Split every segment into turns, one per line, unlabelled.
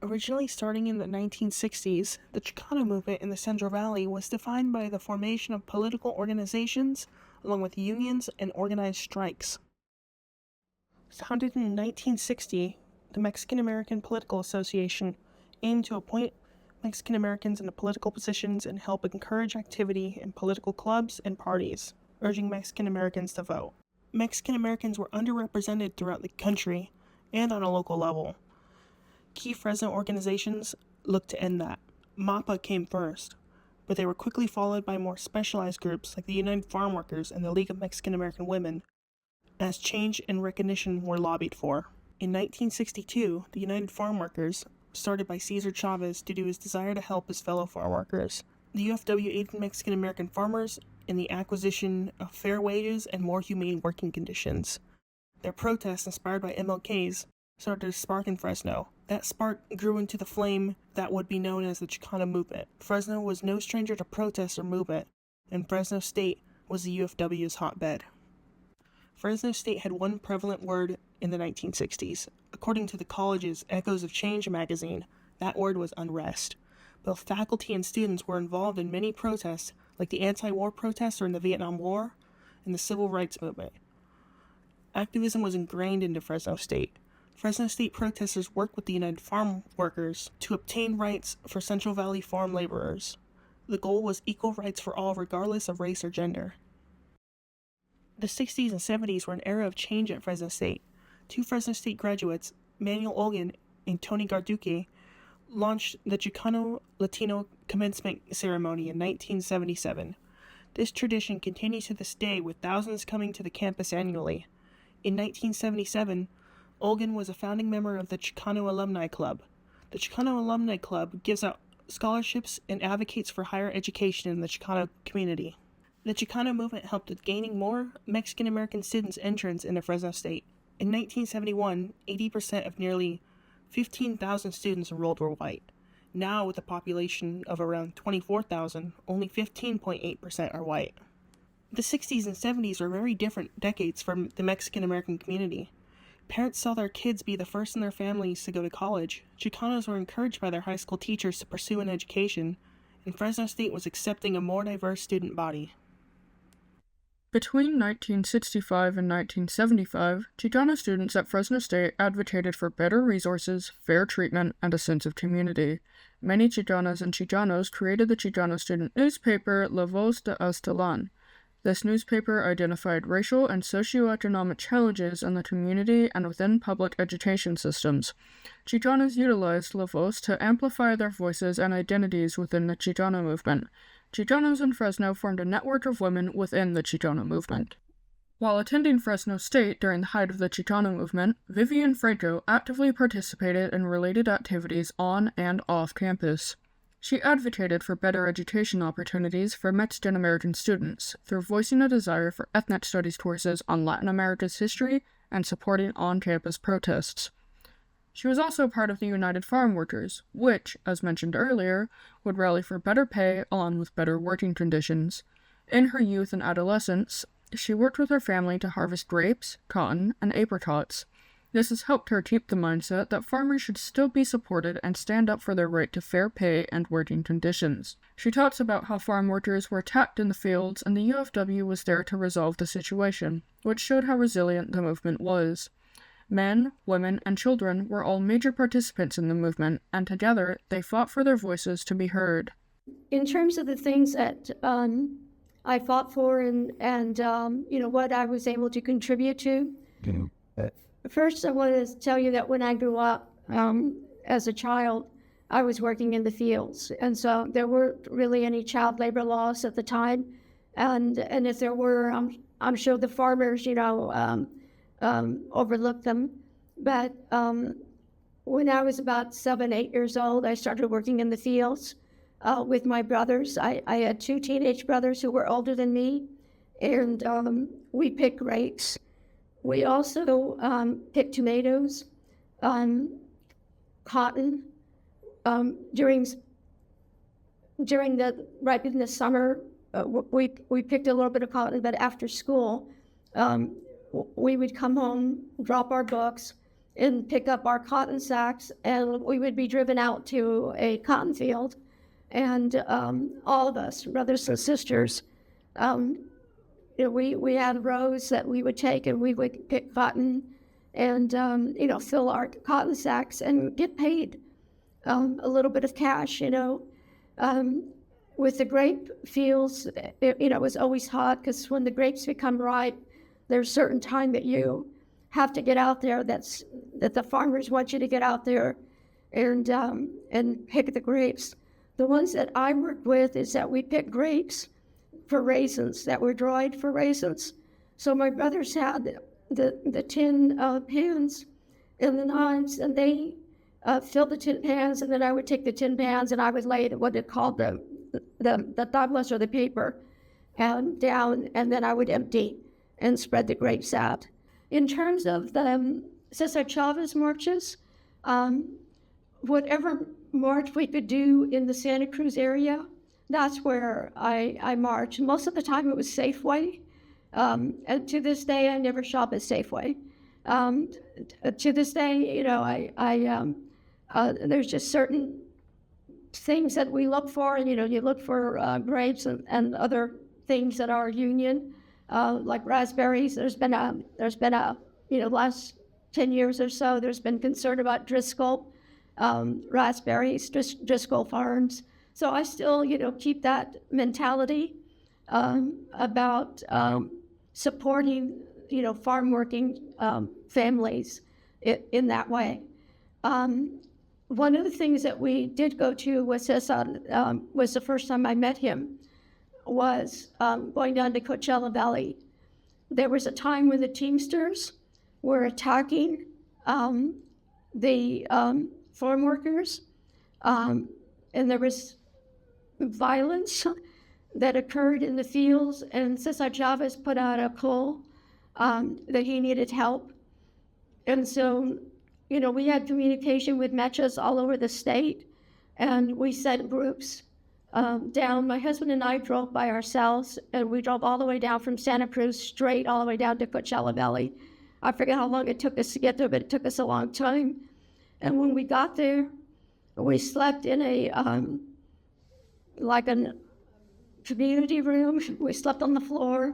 Originally starting in the 1960s, the Chicano movement in the Central Valley was defined by the formation of political organizations, along with unions and organized strikes. Founded in 1960, the Mexican American Political Association aimed to appoint Mexican Americans into political positions and help encourage activity in political clubs and parties, urging Mexican Americans to vote. Mexican Americans were underrepresented throughout the country and on a local level. Key Fresno organizations looked to end that. MAPA came first, but they were quickly followed by more specialized groups like the United Farm Workers and the League of Mexican American Women, as change and recognition were lobbied for. In 1962, the United Farm Workers, started by Cesar Chavez due to his desire to help his fellow farm workers. The UFW aided Mexican American farmers in the acquisition of fair wages and more humane working conditions. Their protests, inspired by MLK's, started a spark in Fresno. That spark grew into the flame that would be known as the Chicano movement. Fresno was no stranger to protest or movement, and Fresno State was the UFW's hotbed. Fresno State had one prevalent word in the 1960s. According to the college's Echoes of Change magazine, that word was unrest. Both faculty and students were involved in many protests, like the anti-war protests during the Vietnam War and the Civil Rights Movement. Activism was ingrained into Fresno State. Fresno State protesters worked with the United Farm Workers to obtain rights for Central Valley farm laborers. The goal was equal rights for all regardless of race or gender. The 60s and 70s were an era of change at Fresno State. Two Fresno State graduates, Manuel Olgan and Tony Garduque, launched the Chicano Latino Commencement Ceremony in 1977. This tradition continues to this day, with thousands coming to the campus annually. In 1977, Olgan was a founding member of the Chicano Alumni Club. The Chicano Alumni Club gives out scholarships and advocates for higher education in the Chicano community. The Chicano movement helped with gaining more Mexican American students entrance into Fresno State. In 1971, 80% of nearly 15,000 students enrolled were white. Now, with a population of around 24,000, only 15.8% are white. The 60s and 70s were very different decades for the Mexican American community. Parents saw their kids be the first in their families to go to college. Chicanos were encouraged by their high school teachers to pursue an education, and Fresno State was accepting a more diverse student body.
Between 1965 and 1975, Chicano students at Fresno State advocated for better resources, fair treatment, and a sense of community. Many Chicanas and Chicanos created the Chicano student newspaper La Voz de Aztlán. This newspaper identified racial and socioeconomic challenges in the community and within public education systems. Chicanos utilized La Voz to amplify their voices and identities within the Chicano movement. Chicanos in Fresno formed a network of women within the Chicano movement. While attending Fresno State during the height of the Chicano movement, Vivian Franco actively participated in related activities on and off campus. She advocated for better education opportunities for Mexican American students through voicing a desire for ethnic studies courses on Latin America's history and supporting on-campus protests. She was also part of the United Farm Workers, which, as mentioned earlier, would rally for better pay along with better working conditions. In her youth and adolescence, she worked with her family to harvest grapes, cotton, and apricots. This has helped her keep the mindset that farmers should still be supported and stand up for their right to fair pay and working conditions. She talks about how farm workers were attacked in the fields and the UFW was there to resolve the situation, which showed how resilient the movement was. Men, women, and children were all major participants in the movement, and together they fought for their voices to be heard.
In terms of the things that I fought for and what I was able to contribute to, first, I wanted to tell you that when I grew up as a child, I was working in the fields. And so there weren't really any child labor laws at the time. And if there were, I'm sure the farmers, overlooked them. But when I was about 7, 8 years old, I started working in the fields with my brothers. I had 2 teenage brothers who were older than me, and we picked grapes. We also picked tomatoes, cotton. During right in the summer, we picked a little bit of cotton, but after school, we would come home, drop our books, and pick up our cotton sacks, and we would be driven out to a cotton field. And all of us, brothers and sisters, we had rows that we would take, and we would pick cotton and, fill our cotton sacks and get paid a little bit of cash, With the grape fields, it was always hot because when the grapes become ripe, there's a certain time that you have to get out there. That the farmers want you to get out there and pick the grapes. The ones that I worked with is that we picked grapes for raisins that were dried for raisins. So my brothers had the tin pans and the knives, and they filled the tin pans, and then I would take the tin pans and I would lay what they called the tablas or the paper and down, and then I would empty and spread the grapes out. In terms of the Cesar Chavez marches, whatever march we could do in the Santa Cruz area, that's where I marched. Most of the time it was Safeway. And to this day, I never shop at Safeway. To this day, there's just certain things that we look for, and you look for grapes and other things that are union, like raspberries. There's been a last 10 years or so, there's been concern about Driscoll raspberries, Driscoll farms. So I still, keep that mentality about supporting, farm working families in that way. One of the things that we did go to was was the first time I met him, was going down to Coachella Valley. There was a time when the Teamsters were attacking the farm workers, and there was violence that occurred in the fields, and Cesar Chavez put out a call that he needed help. And so, we had communication with mechas all over the state, and we sent groups down. My husband and I drove by ourselves, and we drove all the way down from Santa Cruz, straight all the way down to Coachella Valley. I forget how long it took us to get there, but it took us a long time. And when we got there, we slept in a community room. We slept on the floor,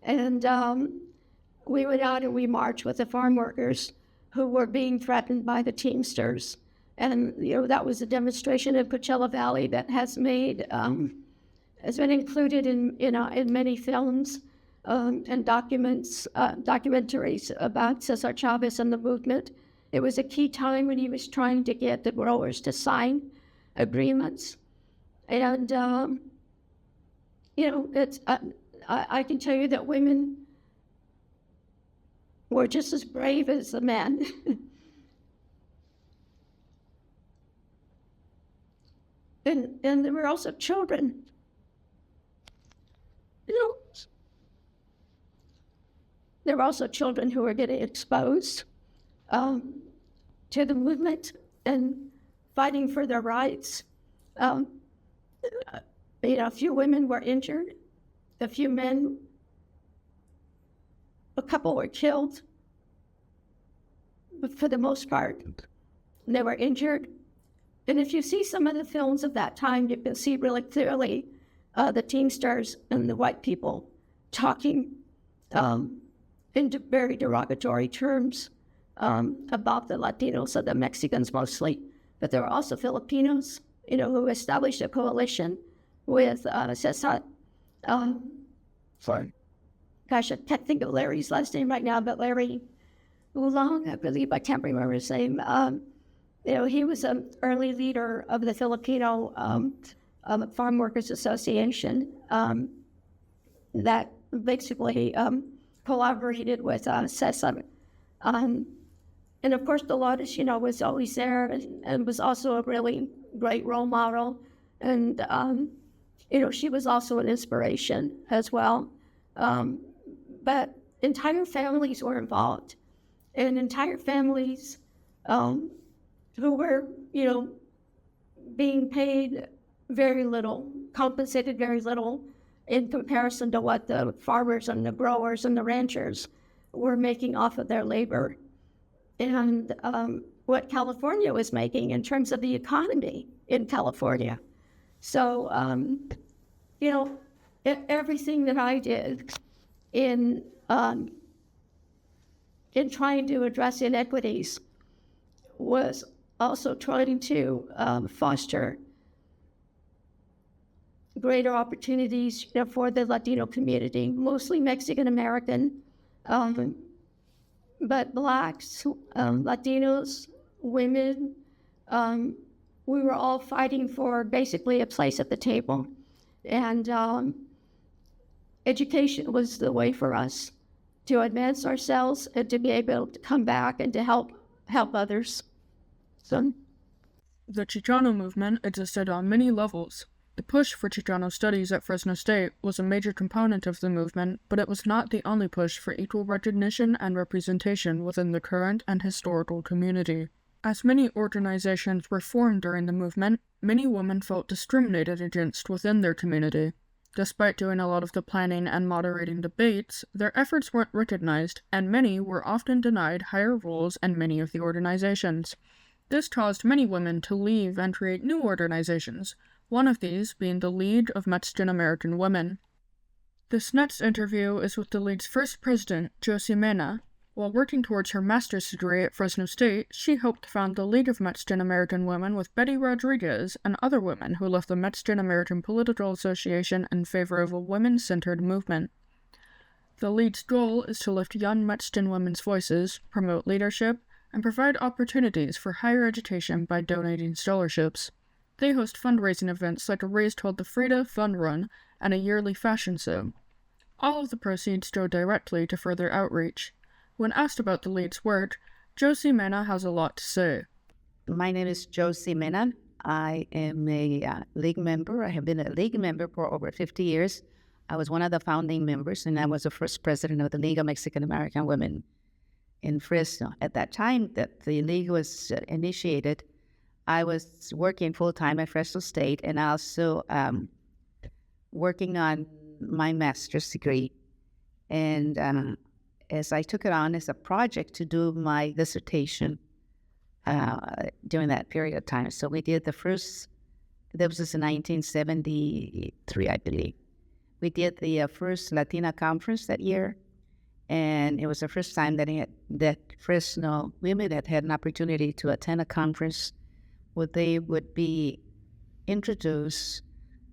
and we went out and we marched with the farm workers who were being threatened by the Teamsters. And that was a demonstration in Coachella Valley that has been included in many films and documentaries about Cesar Chavez and the movement. It was a key time when he was trying to get the growers to sign agreements. And I can tell you that women were just as brave as the men. and there were also children. There were also children who were getting exposed to the movement and fighting for their rights. A few women were injured. A few men, a couple were killed. But for the most part, they were injured. And if you see some of the films of that time, you can see really clearly the Teamsters and the white people talking in very derogatory terms about the Latinos or the Mexicans mostly. But there were also Filipinos, who established a coalition with Cesar.
Fine.
Gosh, I can't think of Larry's last name right now, but Larry Oolong, I believe, I can't remember his name. He was an early leader of the Filipino Farm Workers Association that basically collaborated with Cesar. And of course, Dolores, was always there and was also a really great role model. And, she was also an inspiration as well. But entire families were involved, and entire families who were, being paid very little, compensated very little in comparison to what the farmers and the growers and the ranchers were making off of their labor. and what California was making in terms of the economy in California. So, everything that I did in trying to address inequities was also trying to foster greater opportunities for the Latino community, mostly Mexican American, but Blacks, Latinos, women. We were all fighting for basically a place at the table, and education was the way for us to advance ourselves and to be able to come back and to help others. So,
The Chicano movement existed on many levels. The push for Chicano studies at Fresno State was a major component of the movement, but it was not the only push for equal recognition and representation within the current and historical community. As many organizations were formed during the movement, many women felt discriminated against within their community. Despite doing a lot of the planning and moderating debates, their efforts weren't recognized, and many were often denied higher roles in many of the organizations. This caused many women to leave and create new organizations, one of these being the League of Mexican American Women. This next interview is with the League's first president, Josie Mena. While working towards her master's degree at Fresno State, she helped found the League of Mexican American Women with Betty Rodriguez and other women who left the Mexican American Political Association in favor of a women-centered movement. The League's goal is to lift young Mexican women's voices, promote leadership, and provide opportunities for higher education by donating scholarships. They host fundraising events like a race called the Frida Fun Run and a yearly fashion show. All of the proceeds go directly to further outreach. When asked about the League's work, Josie Mena has a lot to say.
My name is Josie Mena. I am a League member. I have been a League member for over 50 years. I was one of the founding members, and I was the first president of the League of Mexican American Women in Fresno. At that time that the League was initiated, I was working full-time at Fresno State and also working on my master's degree. And as I took it on as a project to do my dissertation during that period of time. So we did the first, that was in 1973, I believe. We did the first Latina conference that year, and it was the first time that Fresno women had an opportunity to attend a conference where they would be introduced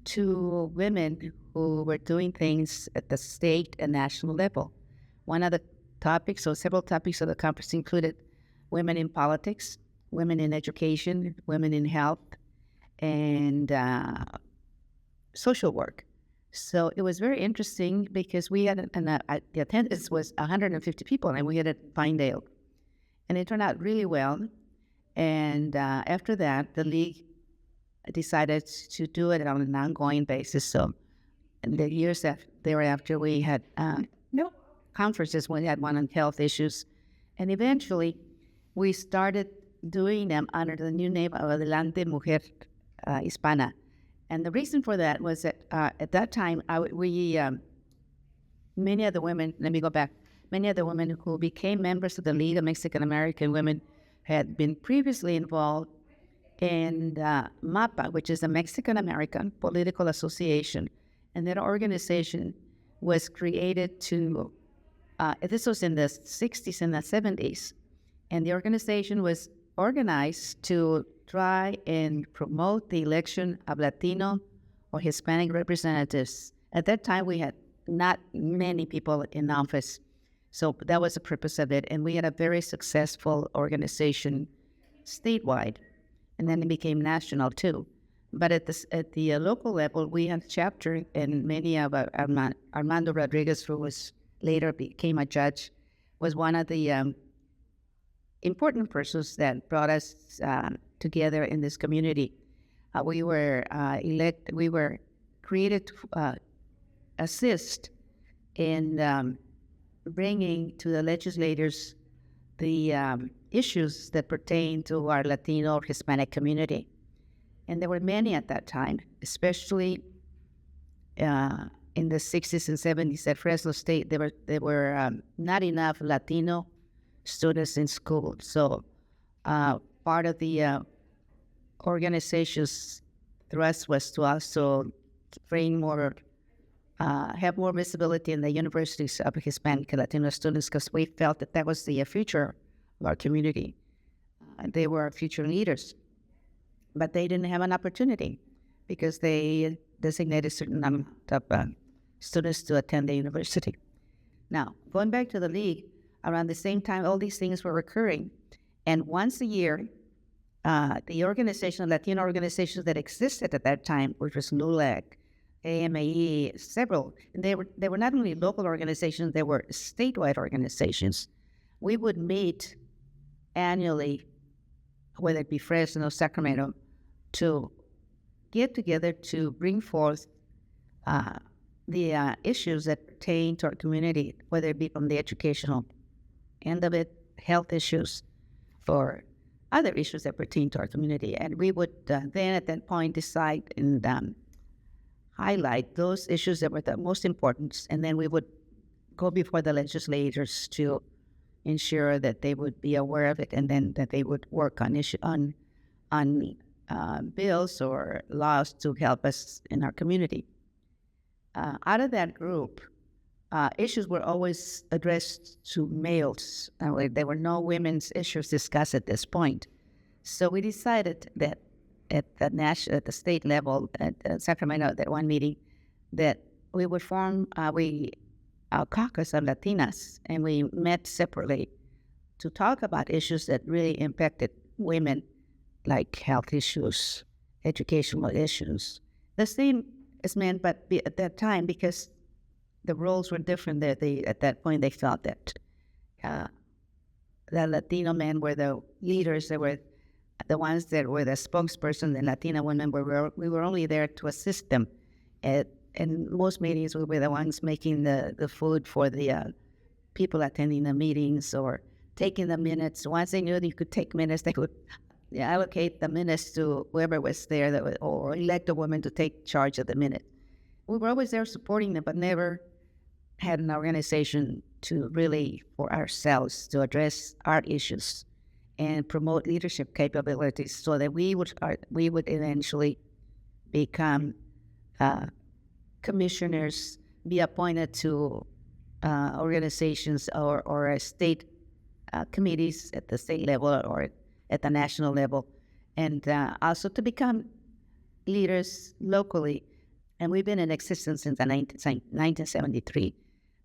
to women who were doing things at the state and national level. One of the topics, or several topics of the conference included women in politics, women in education, women in health, and social work. So it was very interesting because we had, the attendance was 150 people, and we had it in Pinedale. And it turned out really well. And after that, the League decided to do it on an ongoing basis. So in the years thereafter, we had conferences. We had one on health issues. And eventually, we started doing them under the new name of Adelante Mujer Hispana. And the reason for that was that at that time, many of the women, let me go back, many of the women who became members of the League of Mexican American Women had been previously involved in MAPA, which is the Mexican American Political Association. And that organization was created to, this was in the 60s and the 70s. And the organization was organized to try and promote the election of Latino or Hispanic representatives. At that time, we had not many people in office. So that was the purpose of it. And we had a very successful organization statewide. And then it became national too. But at the local level, we had a chapter, and many of Armando Rodriguez, who was later became a judge, was one of the important persons that brought us together in this community. We were created to assist in bringing to the legislators the issues that pertain to our Latino or Hispanic community. And there were many at that time, especially in the 60s and 70s at Fresno State. There were not enough Latino students in school. So part of the organization's thrust was to also bring more, have more visibility in the universities of Hispanic and Latino students, because we felt that that was the future of our community. They were our future leaders, but they didn't have an opportunity because they designated a certain amount of students to attend the university. Now, going back to the league, around the same time, all these things were occurring. And once a year, the organization, Latino organizations that existed at that time, which was LULAC, AMAE, several, and they were not only local organizations, they were statewide organizations. We would meet annually, whether it be Fresno, Sacramento, to get together to bring forth the issues that pertain to our community, whether it be from the educational end of it, health issues, or other issues that pertain to our community. And we would then at that point decide and highlight those issues that were the most important, and then we would go before the legislators to ensure that they would be aware of it, and then that they would work on bills or laws to help us in our community. Out of that group, issues were always addressed to males. There were no women's issues discussed at this point. So we decided that at the state level, at Sacramento, at that one meeting, that we would form a caucus of Latinas, and we met separately to talk about issues that really impacted women, like health issues, educational issues. The same as men, but at that time, because the roles were different, at that point they felt that the Latino men were the leaders, they were the ones that were the spokesperson, the Latina women we were only there to assist them. In most meetings, we were the ones making the food for the people attending the meetings or taking the minutes. Once they knew that you could take minutes, they would allocate the minutes to whoever was there, or elect a woman to take charge of the minute. We were always there supporting them, but never had an organization to really, for ourselves, to address our issues and promote leadership capabilities, so that we would eventually become commissioners, be appointed to organizations or state committees at the state level or at the national level, and also to become leaders locally. And we've been in existence since 1973.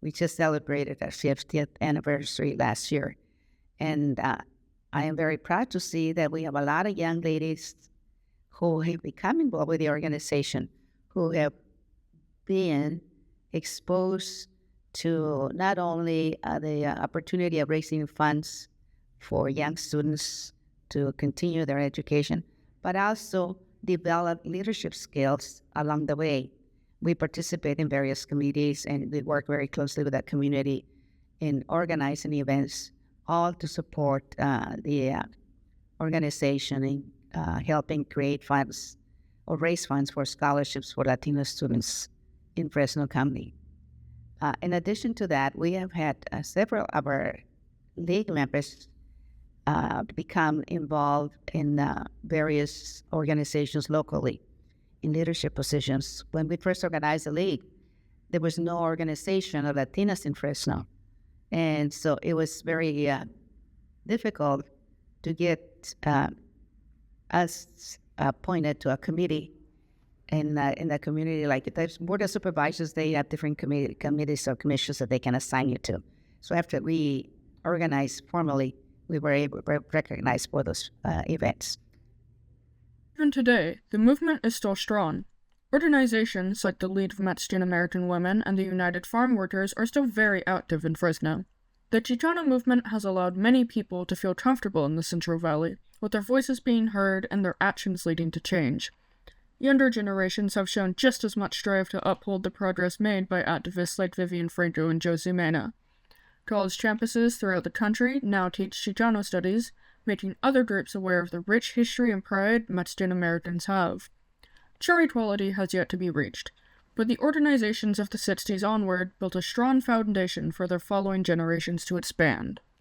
We just celebrated our 50th anniversary last year. And I am very proud to see that we have a lot of young ladies who have become involved with the organization, who have been exposed to not only the opportunity of raising funds for young students to continue their education, but also develop leadership skills along the way. We participate in various committees, and we work very closely with that community in organizing events, all to support the organization in helping create funds or raise funds for scholarships for Latino students in Fresno County. In addition to that, we have had several of our league members become involved in various organizations locally in leadership positions. When we first organized the league, there was no organization of Latinas in Fresno. And so it was very difficult to get us appointed to a committee in the community. Like the board of supervisors, they have different committees or commissions that they can assign you to. So after we organized formally, we were able to recognize for those events.
Even today, the movement is still strong. Organizations like the League of Mexican American Women and the United Farm Workers are still very active in Fresno. The Chicano movement has allowed many people to feel comfortable in the Central Valley, with their voices being heard and their actions leading to change. Younger generations have shown just as much drive to uphold the progress made by activists like Vivian Franco and Josie Mena. College campuses throughout the country now teach Chicano studies, making other groups aware of the rich history and pride Mexican Americans have. True equality has yet to be reached, but the organizations of the 60s onward built a strong foundation for their following generations to expand.